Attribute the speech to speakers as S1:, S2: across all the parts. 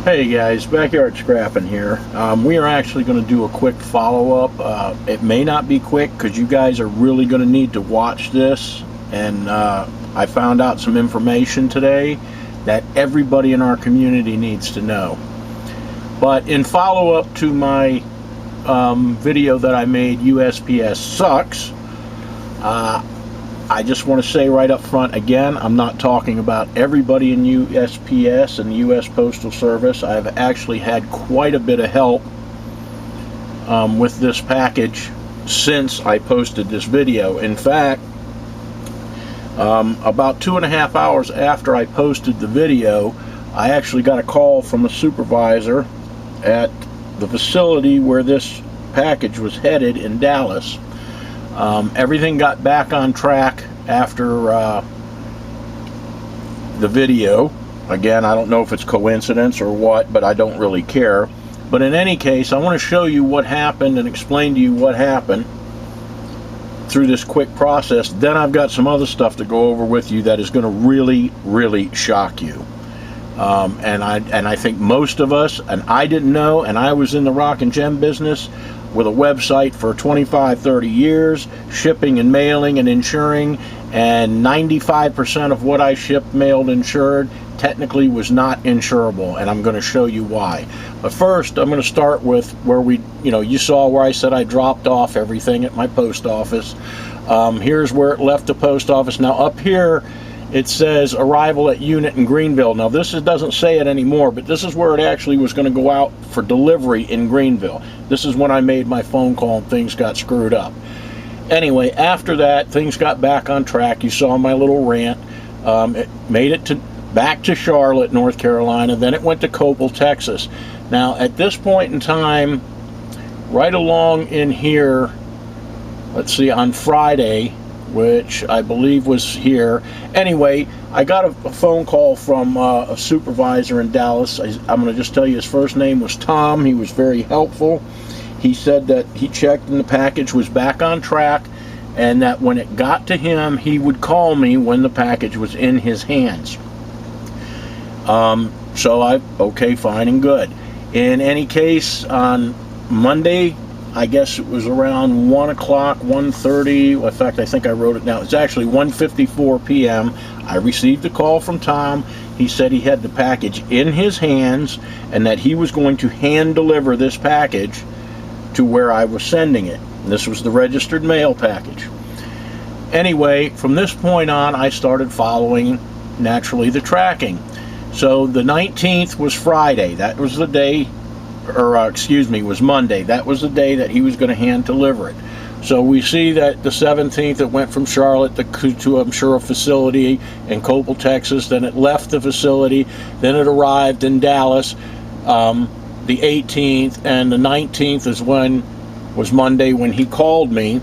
S1: Hey guys, Backyard Scrapping here. We are actually going to do a quick follow-up. It may not be quick because you guys are really going to need to watch this. And I found out some information today that everybody in our community needs to know. But in follow-up to my video that I made, USPS sucks, I just want to say right up front again, I'm not talking about everybody in USPS and the U.S. Postal Service. I've actually had quite a bit of help with this package since I posted this video. In fact, about 2.5 hours after I posted the video, I actually got a call from a supervisor at the facility where this package was headed in Dallas. Everything got back on track after the video. Again, I don't know if it's coincidence or what, but I don't really care. But in any case, I want to show you what happened and explain to you what happened through this quick process. Then I've got some other stuff to go over with you that is going to really shock you. And I think most of us, and I didn't know, and I was in the rock and gem business with a website for 25-30 years, shipping and mailing and insuring, and 95% of what I shipped, mailed, insured technically was not insurable, and I'm going to show you why. But first, I'm going to start with where you saw where I said I dropped off everything at my post office. Here's where it left the post office. Now up here it says arrival at unit in Greenville. Now this doesn't say it anymore, but this is where it actually was going to go out for delivery in Greenville. This is when I made my phone call and things got screwed up. Anyway, after that, things got back on track. You saw my little rant. It made it back to Charlotte, North Carolina. Then it went to Coppell, Texas. Now at this point in time, right along in here, let's see, on Friday, which I believe was here. Anyway, I got a phone call from a supervisor in Dallas. I'm going to just tell you his first name was Tom. He was very helpful. He said that he checked and the package was back on track, and that when it got to him, he would call me when the package was in his hands. So okay, fine and good. In any case, on Monday, I guess it was around 1 o'clock, 1:30. In fact, I think I wrote it down. It's actually 1:54 p.m. I received a call from Tom. He said he had the package in his hands and that he was going to hand deliver this package to where I was sending it. And this was the registered mail package. Anyway, from this point on, I started following, naturally, the tracking. So the 19th was Friday. That was the day, was Monday. That was the day that he was going to hand deliver it. So we see that the 17th it went from Charlotte to I'm sure a facility in Coppell, Texas. Then it left the facility. Then it arrived in Dallas the 18th, and the 19th was Monday when he called me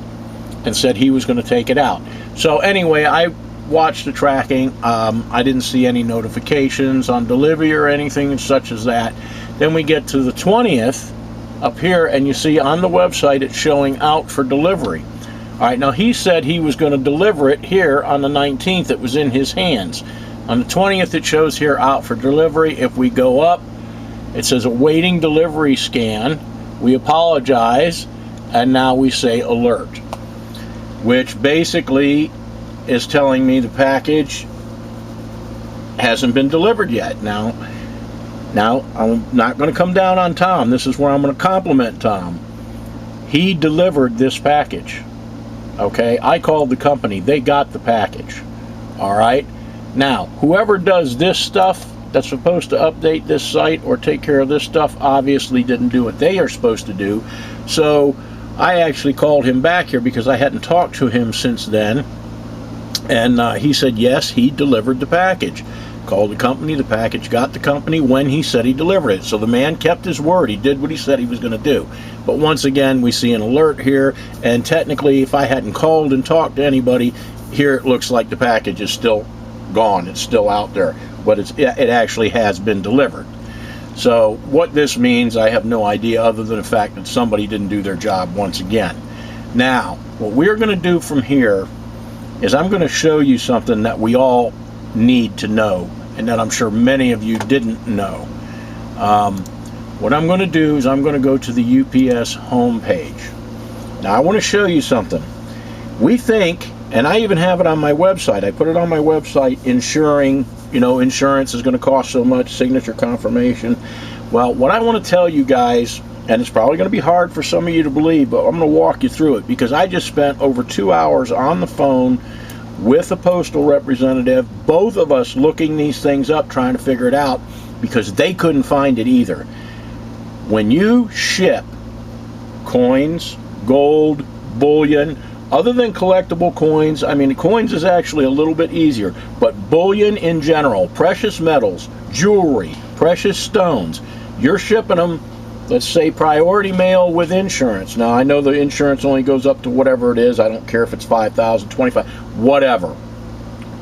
S1: and said he was going to take it out. So anyway, I watched the tracking. I didn't see any notifications on delivery or anything such as that. Then we get to the 20th up here, and you see on the website it's showing out for delivery. All right, now he said he was going to deliver it here on the 19th. It was in his hands. On the 20th it shows here out for delivery. If we go up, it says awaiting delivery scan. We apologize, and now we say alert, which basically is telling me the package hasn't been delivered yet. Now I'm not going to come down on Tom. This is where I'm going to compliment Tom. He delivered this package. Okay, I called the company. They got the package. All right. Now, whoever does this stuff that's supposed to update this site or take care of this stuff obviously didn't do what they are supposed to do. So I actually called him back here because I hadn't talked to him since then. And he said, yes, he delivered the package. Called the company, the package got the company when he said he delivered it. So the man kept his word. He did what he said he was going to do. But once again, we see an alert here. And technically, if I hadn't called and talked to anybody, here it looks like the package is still gone. It's still out there. But it actually has been delivered. So what this means, I have no idea other than the fact that somebody didn't do their job once again. Now, what we're going to do from here is I'm going to show you something that we all need to know, and that I'm sure many of you didn't know. What I'm going to do is I'm going to go to the UPS homepage. Now I want to show you something. We think, and I even have it on my website, I put it on my website, insurance is going to cost so much, signature confirmation. Well, what I want to tell you guys, and it's probably going to be hard for some of you to believe, but I'm going to walk you through it, because I just spent over 2 hours on the phone with a postal representative, both of us looking these things up, trying to figure it out, because they couldn't find it either. When you ship coins, gold, bullion, other than collectible coins, I mean, coins is actually a little bit easier, but bullion in general, precious metals, jewelry, precious stones, you're shipping them, let's say priority mail with insurance. Now I know the insurance only goes up to whatever it is. I don't care if it's 5,000, 25, whatever.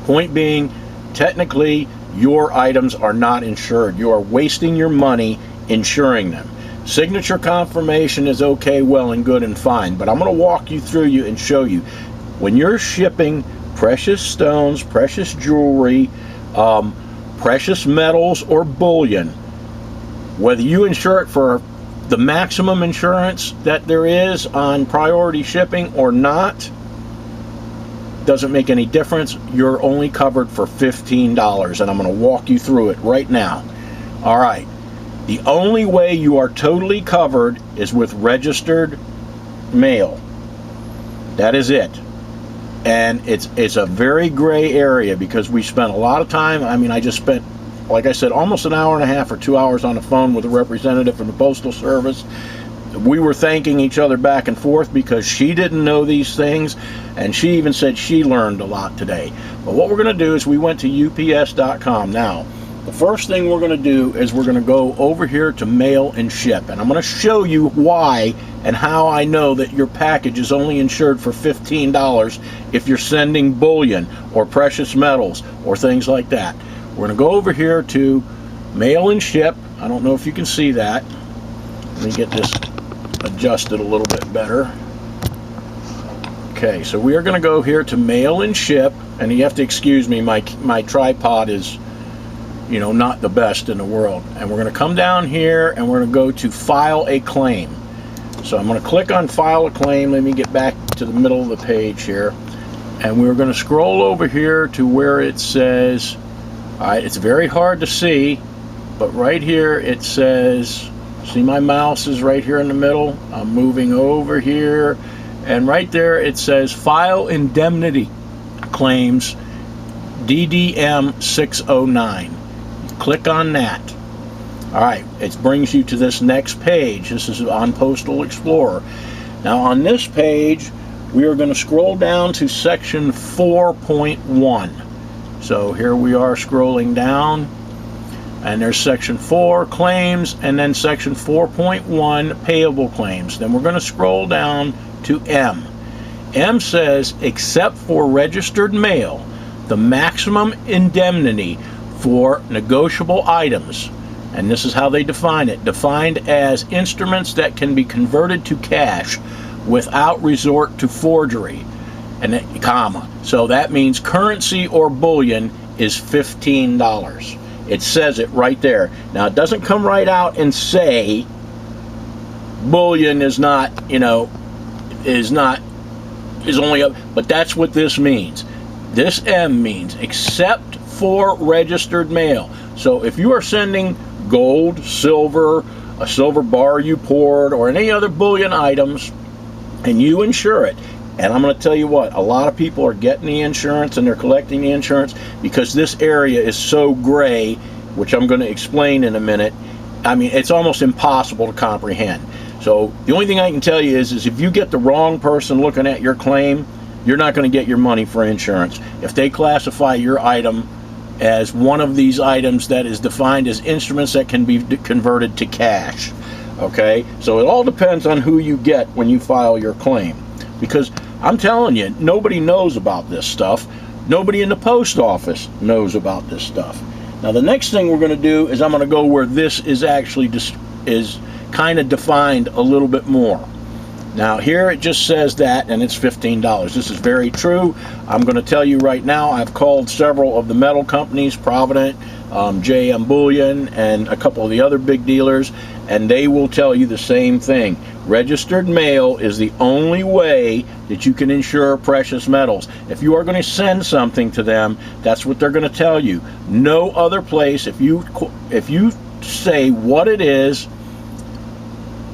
S1: Point being, technically your items are not insured. You are wasting your money insuring them. Signature confirmation is okay, well and good and fine, but I'm going to walk you through and show you. When you're shipping precious stones, precious jewelry, precious metals, or bullion, whether you insure it for the maximum insurance that there is on priority shipping or not, doesn't make any difference. You're only covered for $15, and I'm going to walk you through it right now. All right. The only way you are totally covered is with registered mail. That is it. And it's a very gray area, because we spent a lot of time. I mean, I just spent, like I said, almost an hour and a half or 2 hours on the phone with a representative from the Postal Service. We were thanking each other back and forth because she didn't know these things, and she even said she learned a lot today. But what we're going to do is we went to UPS.com. Now, the first thing we're going to do is we're going to go over here to mail and ship, and I'm going to show you why and how I know that your package is only insured for $15 if you're sending bullion or precious metals or things like that. We're going to go over here to mail and ship. I don't know if you can see that. Let me get this adjusted a little bit better. Okay, so we are going to go here to mail and ship, and you have to excuse me, my tripod is, you know, not the best in the world. And we're going to come down here and we're going to go to file a claim. So I'm going to click on file a claim. Let me get back to the middle of the page here, and we're going to scroll over here to where it says, it's very hard to see, but right here it says, see my mouse is right here in the middle. I'm moving over here, and right there it says file indemnity claims DDM 609. Click on that. All right, it brings you to this next page. This is on Postal Explorer. Now on this page, we are going to scroll down to section 4.1. So here we are scrolling down, and there's section 4 claims, and then section 4.1 payable claims. Then we're going to scroll down to M. M says, except for registered mail, the maximum indemnity for negotiable items, and this is how they define it, defined as instruments that can be converted to cash without resort to forgery, and comma. So that means currency or bullion is $15. It says it right there. Now it doesn't come right out and say bullion is not, you know, is only up, but that's what this means. This M means except for registered mail. So if you are sending gold, silver, a silver bar you poured, or any other bullion items, and you insure it, and I'm going to tell you what, a lot of people are getting the insurance and they're collecting the insurance because this area is so gray, which I'm going to explain in a minute. I mean, it's almost impossible to comprehend. So the only thing I can tell you is if you get the wrong person looking at your claim, you're not going to get your money for insurance. If they classify your item as one of these items that is defined as instruments that can be converted to cash. Okay, so it all depends on who you get when you file your claim, because I'm telling you, nobody knows about this stuff. Nobody in the post office knows about this stuff. Now the next thing we're going to do is I'm going to go where this is actually is kind of defined a little bit more. Now here it just says that, and it's $15. This is very true. I'm going to tell you right now, I've called several of the metal companies, Provident, JM Bullion, and a couple of the other big dealers, and they will tell you the same thing. Registered mail is the only way that you can insure precious metals. If you are going to send something to them, that's what they're going to tell you. No other place, if you say what it is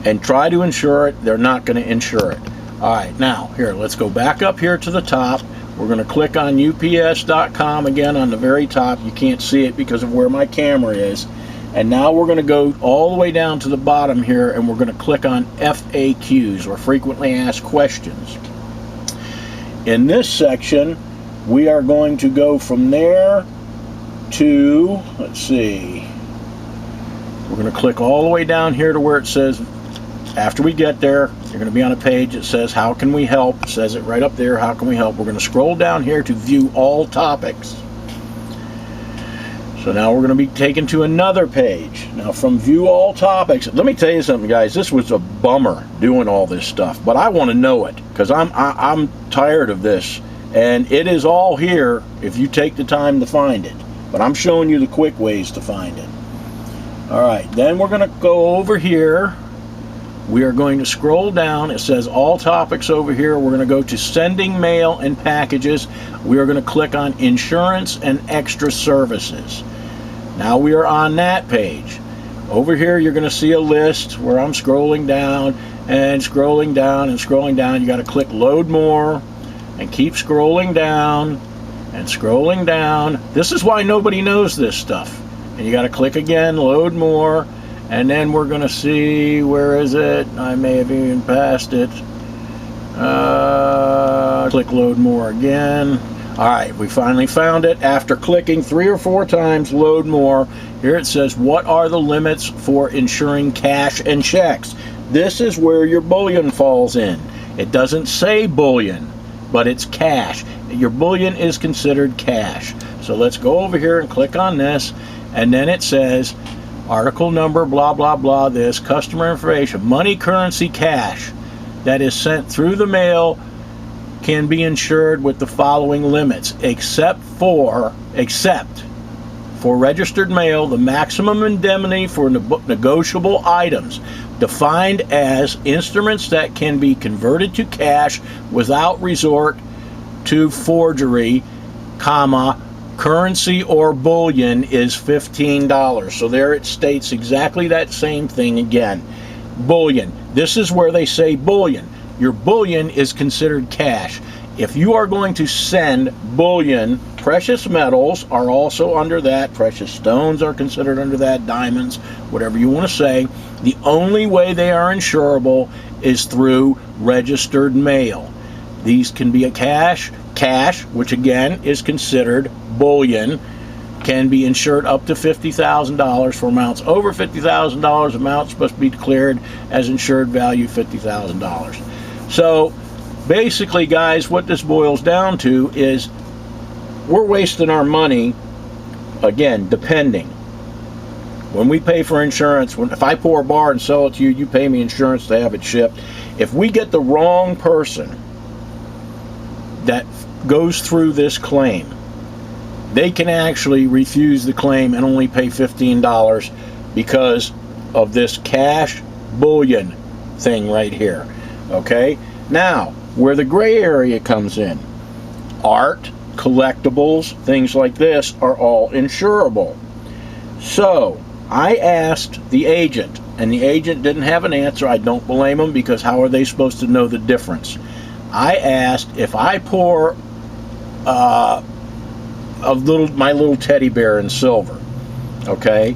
S1: and try to insure it, they're not going to insure it. All right, now here, let's go back up here to the top. We're going to click on UPS.com again on the very top. You can't see it because of where my camera is. And now we're going to go all the way down to the bottom here, and we're going to click on FAQs, or frequently asked questions. In this section, we are going to go from there to, let's see, we're going to click all the way down here to where it says, after we get there, you're going to be on a page that says, how can we help? It says it right up there, how can we help? We're going to scroll down here to view all topics. So now we're going to be taken to another page. Now from view all topics, let me tell you something, guys. This was a bummer doing all this stuff, but I want to know it because I'm tired of this, and it is all here if you take the time to find it. But I'm showing you the quick ways to find it. All right, then we're going to go over here. We are going to scroll down. It says all topics over here. We're going to go to sending mail and packages. We are going to click on insurance and extra services. Now we are on that page. Over here you're going to see a list where I'm scrolling down and scrolling down and scrolling down. You got to click load more and keep scrolling down and scrolling down. This is why nobody knows this stuff. And you got to click again, load more. And then we're going to see, where is it? I may have even passed it. Click load more again. All right, we finally found it. After clicking 3 or 4 times, load more, here it says, what are the limits for insuring cash and checks? This is where your bullion falls in. It doesn't say bullion, but it's cash. Your bullion is considered cash. So let's go over here and click on this, and then it says, article number, blah, blah, blah, this, customer information, money, currency, cash that is sent through the mail can be insured with the following limits, except for registered mail, the maximum indemnity for negotiable items, defined as instruments that can be converted to cash without resort to forgery, comma, currency or bullion, is $15. So there it states exactly that same thing again. Bullion. This is where they say bullion. Your bullion is considered cash. If you are going to send bullion, precious metals are also under that. Precious stones are considered under that. Diamonds, whatever you want to say. The only way they are insurable is through registered mail. These can be a cash, which again is considered bullion, can be insured up to $50,000. For amounts over $50,000, amounts must be declared as insured value $50,000. So basically, guys, what this boils down to is we're wasting our money, again, depending. When we pay for insurance, if I pour a bar and sell it to you, you pay me insurance to have it shipped. If we get the wrong person that goes through this claim, they can actually refuse the claim and only pay $15 because of this cash bullion thing right here. Okay, now where the gray area comes in, art, collectibles, things like this are all insurable. So I asked the agent, and the agent didn't have an answer. I don't blame them, because how are they supposed to know the difference? I asked, if I pour my little teddy bear in silver, okay,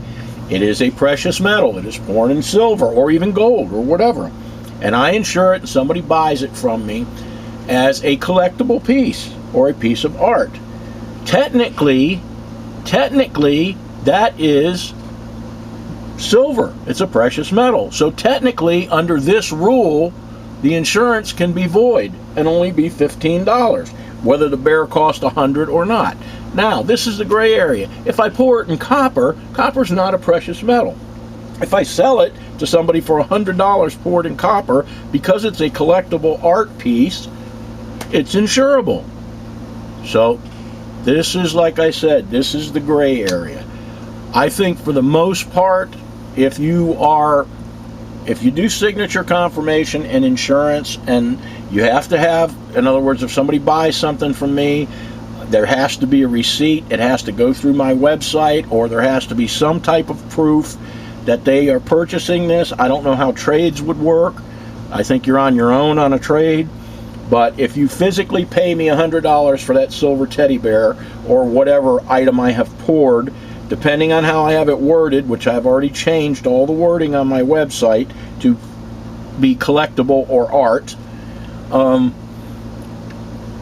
S1: it is a precious metal, it is poured in silver or even gold or whatever, and I insure it and somebody buys it from me as a collectible piece or a piece of art, technically that is silver. It's a precious metal. So technically, under this rule, the insurance can be void and only be $15, whether the bear cost $100 or not. Now, this is the gray area. If I pour it in copper, copper's not a precious metal. If I sell it, to somebody for $100 poured in copper, because it's a collectible art piece, it's insurable. So this is, like I said, this is the gray area. I think for the most part, if you do signature confirmation and insurance, and you have to have, in other words, if somebody buys something from me, there has to be a receipt. It has to go through my website, or there has to be some type of proof that they are purchasing this. I don't know how trades would work. I think you're on your own on a trade. But if you physically pay me $100 for that silver teddy bear, or whatever item I have poured, depending on how I have it worded, which I've already changed all the wording on my website to be collectible or art,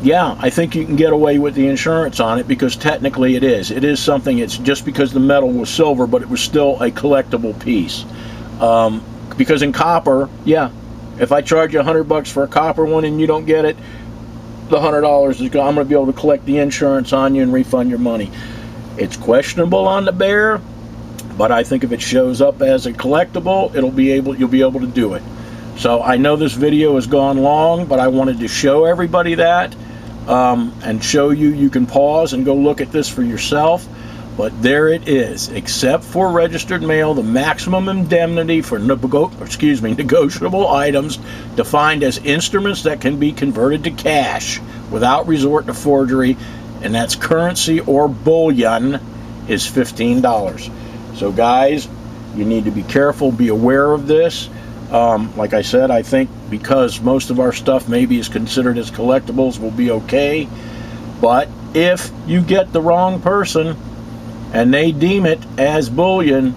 S1: yeah, I think you can get away with the insurance on it, because technically it is something. It's just because the metal was silver, but it was still a collectible piece. Because in copper, yeah, if I charge you $100 for a copper one and you don't get it, the $100 is gone. I'm going to be able to collect the insurance on you and refund your money. It's questionable on the bear, but I think if it shows up as a collectible, you'll be able to do it. So I know this video has gone long, but I wanted to show everybody that, and show you can pause and go look at this for yourself. But there it is. Except for registered mail, the maximum indemnity for negotiable items defined as instruments that can be converted to cash without resort to forgery, and that's currency or bullion, is $15. So guys, you need to be careful, be aware of this. Like I said, I think because most of our stuff maybe is considered as collectibles, we'll be okay. But if you get the wrong person and they deem it as bullion,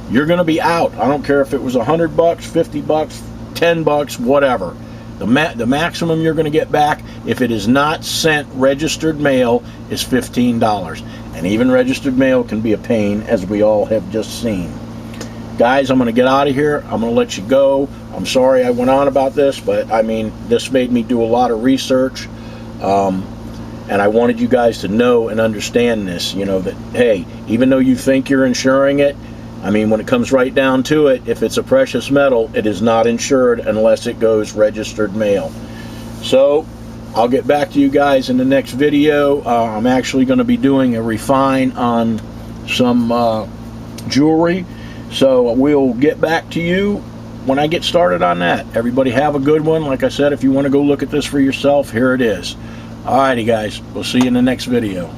S1: you're going to be out. I don't care if it was $100, $50, $10, whatever. The maximum you're going to get back, if it is not sent registered mail, is $15. And even registered mail can be a pain, as we all have just seen. Guys, I'm going to get out of here. I'm going to let you go. I'm sorry I went on about this, but I mean, this made me do a lot of research. And I wanted you guys to know and understand this, that, hey, even though you think you're insuring it, I mean, when it comes right down to it, if it's a precious metal, it is not insured unless it goes registered mail. So I'll get back to you guys in the next video. I'm actually going to be doing a refine on some jewelry. So we'll get back to you when I get started on that. Everybody have a good one. Like I said, if you want to go look at this for yourself, here it is. Alrighty guys, we'll see you in the next video.